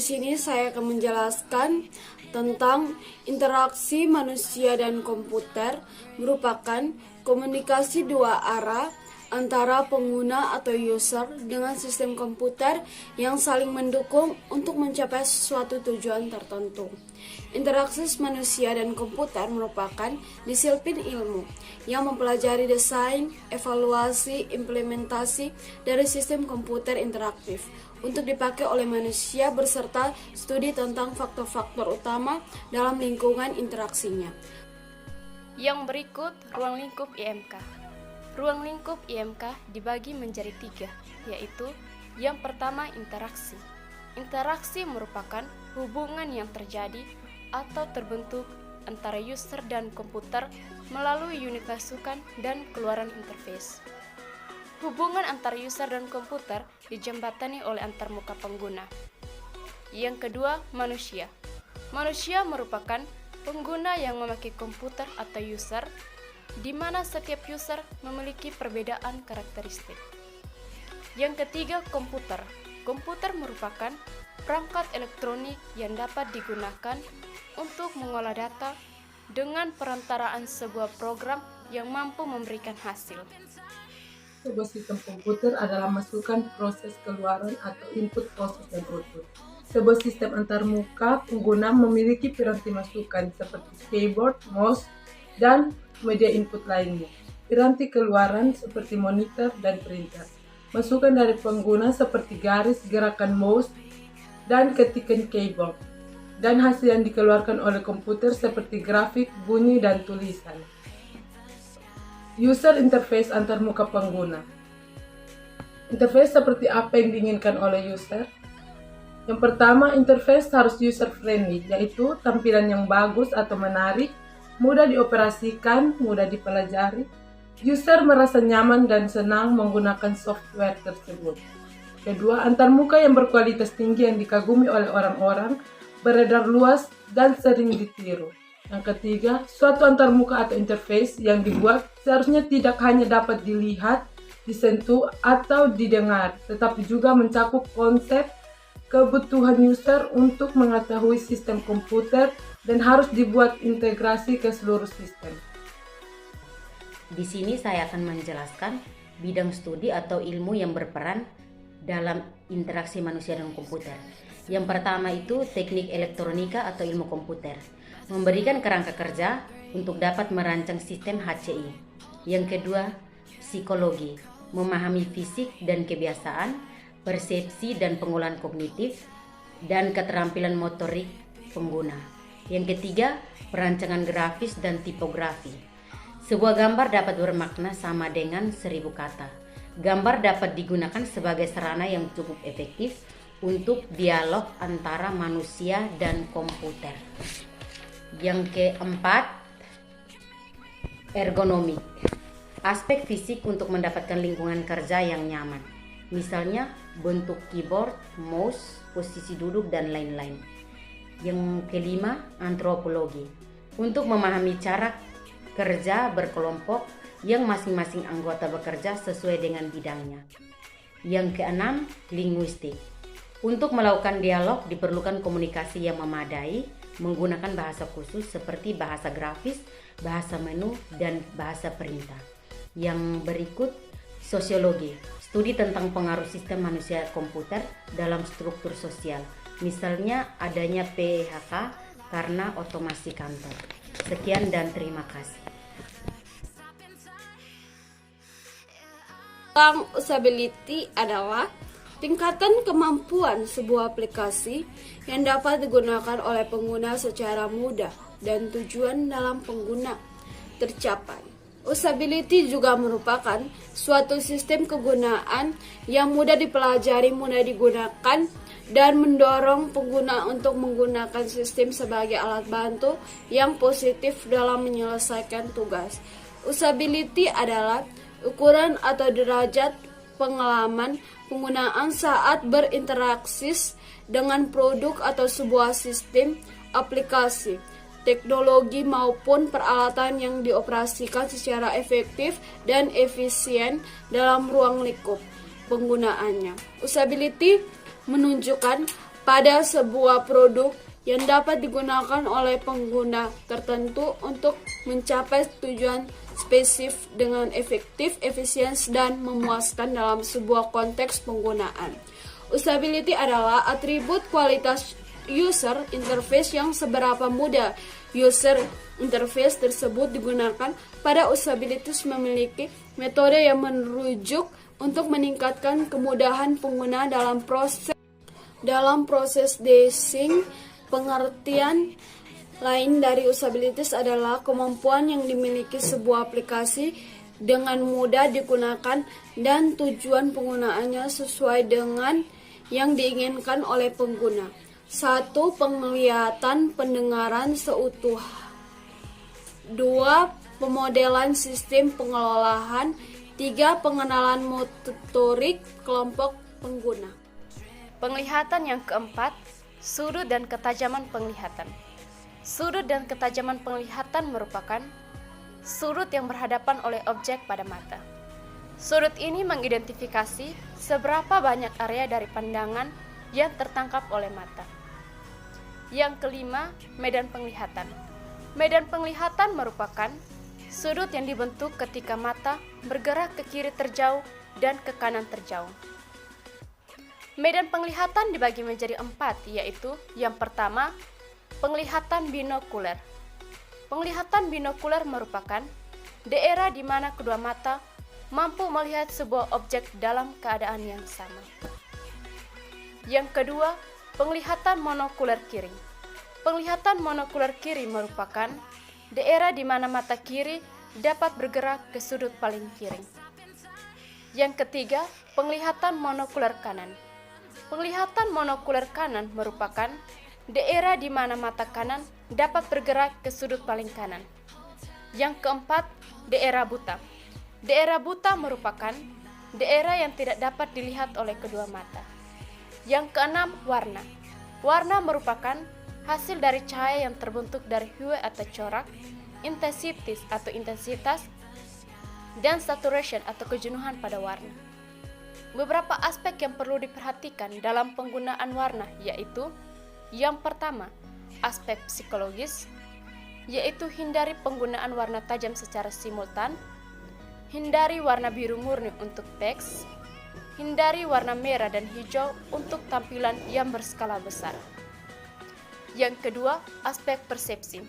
sini saya akan menjelaskan tentang interaksi manusia dan komputer merupakan komunikasi dua arah antara pengguna atau user dengan sistem komputer yang saling mendukung untuk mencapai suatu tujuan tertentu. Interaksi manusia dan komputer merupakan disiplin ilmu yang mempelajari desain, evaluasi, implementasi dari sistem komputer interaktif untuk dipakai oleh manusia beserta studi tentang faktor-faktor utama dalam lingkungan interaksinya. Yang berikut ruang lingkup IMK. Ruang lingkup IMK dibagi menjadi 3, yaitu yang pertama interaksi. Interaksi merupakan hubungan yang terjadi atau terbentuk antara user dan komputer melalui unit masukan dan keluaran interface. Hubungan antara user dan komputer dijembatani oleh antarmuka pengguna. Yang kedua, manusia. Manusia merupakan pengguna yang memakai komputer atau user, di mana setiap user memiliki perbedaan karakteristik. Yang ketiga, komputer. Komputer merupakan perangkat elektronik yang dapat digunakan untuk mengolah data dengan perantaraan sebuah program yang mampu memberikan hasil. Sebuah sistem komputer adalah masukan proses keluaran atau input proses dan output. Sebuah sistem antarmuka pengguna memiliki piranti masukan seperti keyboard, mouse, dan media input lainnya. Piranti keluaran seperti monitor dan printer. Masukan dari pengguna seperti garis, gerakan mouse, dan ketikan keyboard. Dan hasil yang dikeluarkan oleh komputer seperti grafik, bunyi, dan tulisan. User interface antarmuka pengguna. Interface seperti apa yang diinginkan oleh user? Yang pertama, interface harus user-friendly, yaitu tampilan yang bagus atau menarik, mudah dioperasikan, mudah dipelajari. User merasa nyaman dan senang menggunakan software tersebut. Kedua, antarmuka yang berkualitas tinggi yang dikagumi oleh orang-orang, beredar luas dan sering ditiru. Yang ketiga, suatu antarmuka atau interface yang dibuat seharusnya tidak hanya dapat dilihat, disentuh, atau didengar, tetapi juga mencakup konsep kebutuhan user untuk mengetahui sistem komputer dan harus dibuat integrasi ke seluruh sistem. Di sini saya akan menjelaskan bidang studi atau ilmu yang berperan dalam interaksi manusia dan komputer. Yang pertama itu teknik elektronika atau ilmu komputer, memberikan kerangka kerja untuk dapat merancang sistem HCI. Yang kedua, psikologi, memahami fisik dan kebiasaan, persepsi dan pengolahan kognitif, dan keterampilan motorik pengguna. Yang ketiga, perancangan grafis dan tipografi. Sebuah gambar dapat bermakna sama dengan 1000 kata. Gambar dapat digunakan sebagai sarana yang cukup efektif untuk dialog antara manusia dan komputer. Yang keempat, ergonomi. Aspek fisik untuk mendapatkan lingkungan kerja yang nyaman. Misalnya bentuk keyboard, mouse, posisi duduk, dan lain-lain. Yang kelima, antropologi. Untuk memahami cara kerja berkelompok yang masing-masing anggota bekerja sesuai dengan bidangnya. Yang keenam, linguistik. Untuk melakukan dialog diperlukan komunikasi yang memadai menggunakan bahasa khusus seperti bahasa grafis, bahasa menu, dan bahasa perintah. Yang berikut, sosiologi. Studi tentang pengaruh sistem manusia komputer dalam struktur sosial. Misalnya adanya PHK karena otomasi kantor. Sekian dan terima kasih. Tentang usability adalah tingkatan kemampuan sebuah aplikasi yang dapat digunakan oleh pengguna secara mudah dan tujuan dalam pengguna tercapai. Usability juga merupakan suatu sistem kegunaan yang mudah dipelajari, mudah digunakan, dan mendorong pengguna untuk menggunakan sistem sebagai alat bantu yang positif dalam menyelesaikan tugas. Usability adalah ukuran atau derajat pengalaman penggunaan saat berinteraksi dengan produk atau sebuah sistem aplikasi, teknologi maupun peralatan yang dioperasikan secara efektif dan efisien dalam ruang lingkup penggunaannya. Usability menunjukkan pada sebuah produk yang dapat digunakan oleh pengguna tertentu untuk mencapai tujuan spesifik dengan efektif, efisien, dan memuaskan dalam sebuah konteks penggunaan. Usability adalah atribut kualitas user interface yang seberapa mudah user interface tersebut digunakan. Pada usability memiliki metode yang merujuk untuk meningkatkan kemudahan pengguna dalam proses design. Pengertian lain dari usabilitas adalah kemampuan yang dimiliki sebuah aplikasi dengan mudah digunakan dan tujuan penggunaannya sesuai dengan yang diinginkan oleh pengguna. 1. Penglihatan pendengaran seutuh. 2. Pemodelan sistem pengelolaan. 3. Pengenalan motorik kelompok pengguna. Penglihatan yang keempat, sudut dan ketajaman penglihatan. Sudut dan ketajaman penglihatan merupakan sudut yang berhadapan oleh objek pada mata. Sudut ini mengidentifikasi seberapa banyak area dari pandangan yang tertangkap oleh mata. Yang kelima, medan penglihatan. Medan penglihatan merupakan sudut yang dibentuk ketika mata bergerak ke kiri terjauh dan ke kanan terjauh. Medan penglihatan dibagi menjadi 4, yaitu yang pertama, penglihatan binokuler. Penglihatan binokuler merupakan daerah di mana kedua mata mampu melihat sebuah objek dalam keadaan yang sama. Yang kedua, penglihatan monokuler kiri. Penglihatan monokuler kiri merupakan daerah di mana mata kiri dapat bergerak ke sudut paling kiri. Yang ketiga, penglihatan monokuler kanan. Penglihatan monokuler kanan merupakan daerah di mana mata kanan dapat bergerak ke sudut paling kanan. Yang keempat, daerah buta. Daerah buta merupakan daerah yang tidak dapat dilihat oleh kedua mata. Yang keenam, warna. Warna merupakan hasil dari cahaya yang terbentuk dari hue atau corak, intensitas, dan saturation atau kejenuhan pada warna. Beberapa aspek yang perlu diperhatikan dalam penggunaan warna yaitu yang pertama, aspek psikologis, yaitu hindari penggunaan warna tajam secara simultan, hindari warna biru murni untuk teks, hindari warna merah dan hijau untuk tampilan yang berskala besar. Yang kedua, aspek persepsi.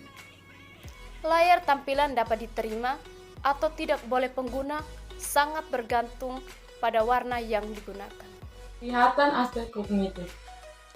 Layar tampilan dapat diterima atau tidak oleh pengguna sangat bergantung pada warna yang digunakan. Kelihatan aspek kognitif.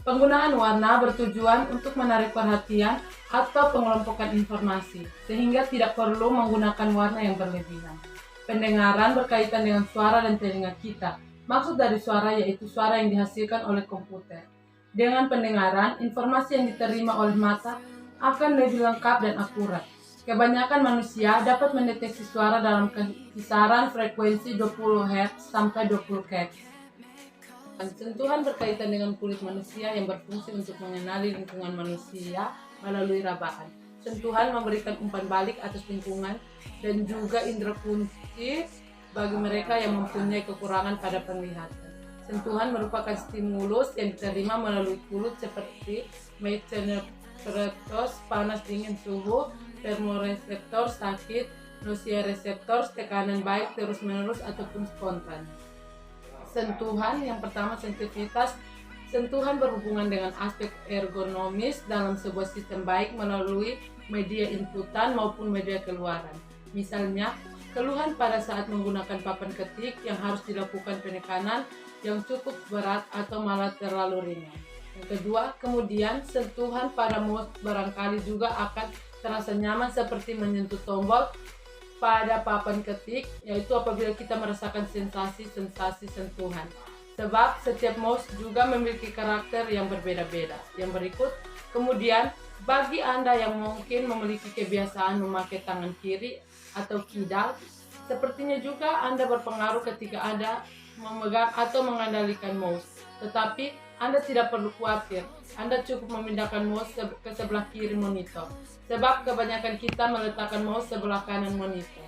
Penggunaan warna bertujuan untuk menarik perhatian atau pengelompokan informasi, sehingga tidak perlu menggunakan warna yang berlebihan. Pendengaran berkaitan dengan suara dan telinga kita. Maksud dari suara yaitu suara yang dihasilkan oleh komputer. Dengan pendengaran, informasi yang diterima oleh mata akan lebih lengkap dan akurat. Kebanyakan manusia dapat mendeteksi suara dalam kisaran frekuensi 20 Hz sampai 20 Hz. Sentuhan berkaitan dengan kulit manusia yang berfungsi untuk mengenali lingkungan manusia melalui rabaan. Sentuhan memberikan umpan balik atas lingkungan dan juga indera kunci bagi mereka yang mempunyai kekurangan pada penglihatan. Sentuhan merupakan stimulus yang diterima melalui kulit seperti mechanoreceptors, panas dingin suhu, termoreseptor sakit, nosiareseptor tekanan baik terus-menerus ataupun spontan. Sentuhan yang pertama, sensitivitas. Sentuhan berhubungan dengan aspek ergonomis dalam sebuah sistem baik melalui media inputan maupun media keluaran. Misalnya, keluhan pada saat menggunakan papan ketik yang harus dilakukan penekanan yang cukup berat atau malah terlalu ringan. Yang kedua, kemudian sentuhan pada mouse barangkali juga akan terasa nyaman seperti menyentuh tombol pada papan ketik, yaitu apabila kita merasakan sensasi sentuhan. Sebab setiap mouse juga memiliki karakter yang berbeda-beda. Yang berikut, kemudian bagi Anda yang mungkin memiliki kebiasaan memakai tangan kiri atau kidal, sepertinya juga Anda berpengaruh ketika Anda memegang atau mengendalikan mouse. Tetapi Anda tidak perlu khawatir, Anda cukup memindahkan mouse ke sebelah kiri monitor, sebab kebanyakan kita meletakkan mouse sebelah kanan monitor.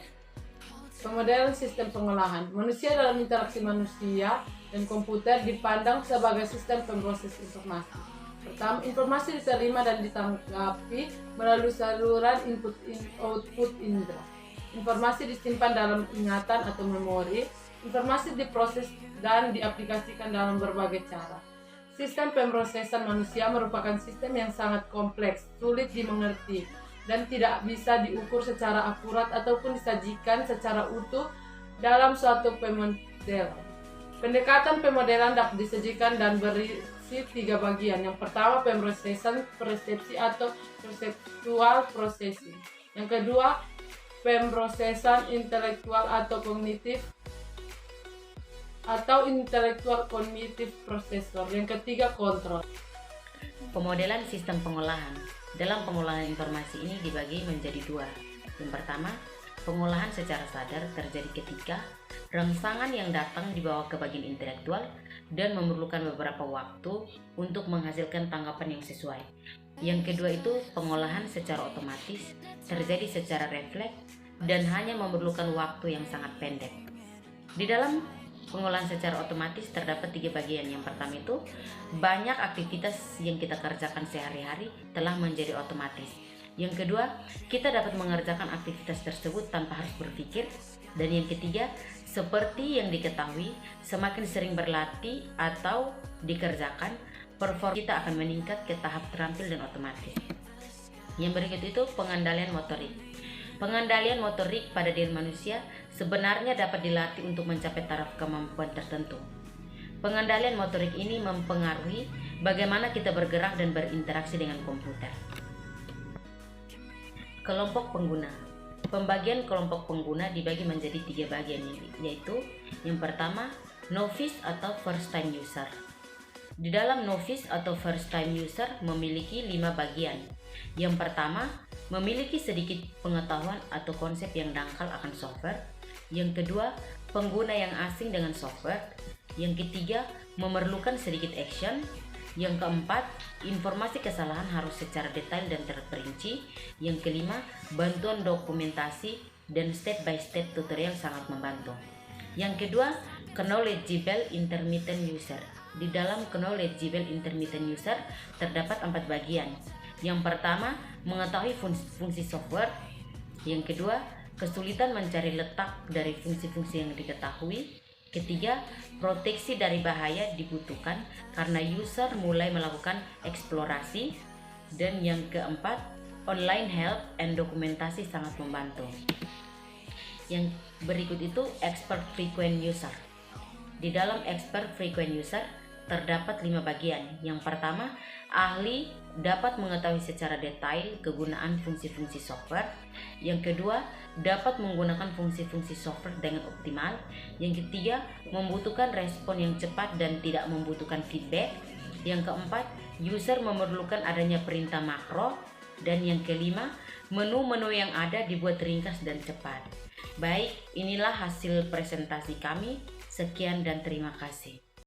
Pemodelan sistem pengolahan. Manusia dalam interaksi manusia dan komputer dipandang sebagai sistem pemroses informasi. Pertama, informasi diterima dan ditanggapi melalui saluran output indera. Informasi disimpan dalam ingatan atau memori. Informasi diproses dan diaplikasikan dalam berbagai cara. Sistem pemrosesan manusia merupakan sistem yang sangat kompleks, sulit dimengerti, dan tidak bisa diukur secara akurat ataupun disajikan secara utuh dalam suatu pemodelan. Pendekatan pemodelan dapat disajikan dan berisi 3 bagian. Yang pertama, pemrosesan persepsi atau perceptual processing. Yang kedua, pemrosesan intelektual atau kognitif atau intellectual cognitive processor. Yang ketiga, kontrol. Pemodelan sistem pengolahan. Dalam pengolahan informasi ini dibagi menjadi 2. Yang pertama, pengolahan secara sadar terjadi ketika rangsangan yang datang dibawa ke bagian intelektual dan memerlukan beberapa waktu untuk menghasilkan tanggapan yang sesuai. Yang kedua itu pengolahan secara otomatis terjadi secara refleks dan hanya memerlukan waktu yang sangat pendek. Di dalam pengolahan secara otomatis terdapat 3 bagian. Yang pertama itu banyak aktivitas yang kita kerjakan sehari-hari telah menjadi otomatis. Yang kedua, kita dapat mengerjakan aktivitas tersebut tanpa harus berpikir. Dan yang ketiga, seperti yang diketahui, semakin sering berlatih atau dikerjakan, performa kita akan meningkat ke tahap terampil dan otomatis. Yang berikut itu pengendalian motorik. Pengendalian motorik pada diri manusia sebenarnya dapat dilatih untuk mencapai taraf kemampuan tertentu. Pengendalian motorik ini mempengaruhi bagaimana kita bergerak dan berinteraksi dengan komputer. Kelompok pengguna. Pembagian kelompok pengguna dibagi menjadi 3 bagian, yaitu yang pertama, novice atau first time user. Di dalam novice atau first time user memiliki 5 bagian. Yang pertama, memiliki sedikit pengetahuan atau konsep yang dangkal akan software. Yang kedua, pengguna yang asing dengan software. Yang ketiga, memerlukan sedikit action. Yang keempat, informasi kesalahan harus secara detail dan terperinci. Yang kelima, bantuan dokumentasi dan step by step tutorial sangat membantu. Yang kedua, knowledgeable intermittent user. Di dalam knowledgeable intermittent user terdapat 4 bagian. Yang pertama, mengetahui fungsi software. Yang kedua, kesulitan mencari letak dari fungsi-fungsi yang diketahui. Ketiga, proteksi dari bahaya dibutuhkan karena user mulai melakukan eksplorasi. Dan yang keempat, online help and dokumentasi sangat membantu. Yang berikut itu expert frequent user. Di dalam expert frequent user terdapat 5 bagian. Yang pertama, ahli dapat mengetahui secara detail kegunaan fungsi-fungsi software. Yang kedua, dapat menggunakan fungsi-fungsi software dengan optimal. Yang ketiga, membutuhkan respon yang cepat dan tidak membutuhkan feedback. Yang keempat, user memerlukan adanya perintah makro. Dan yang kelima, menu-menu yang ada dibuat ringkas dan cepat. Baik, inilah hasil presentasi kami. Sekian dan terima kasih.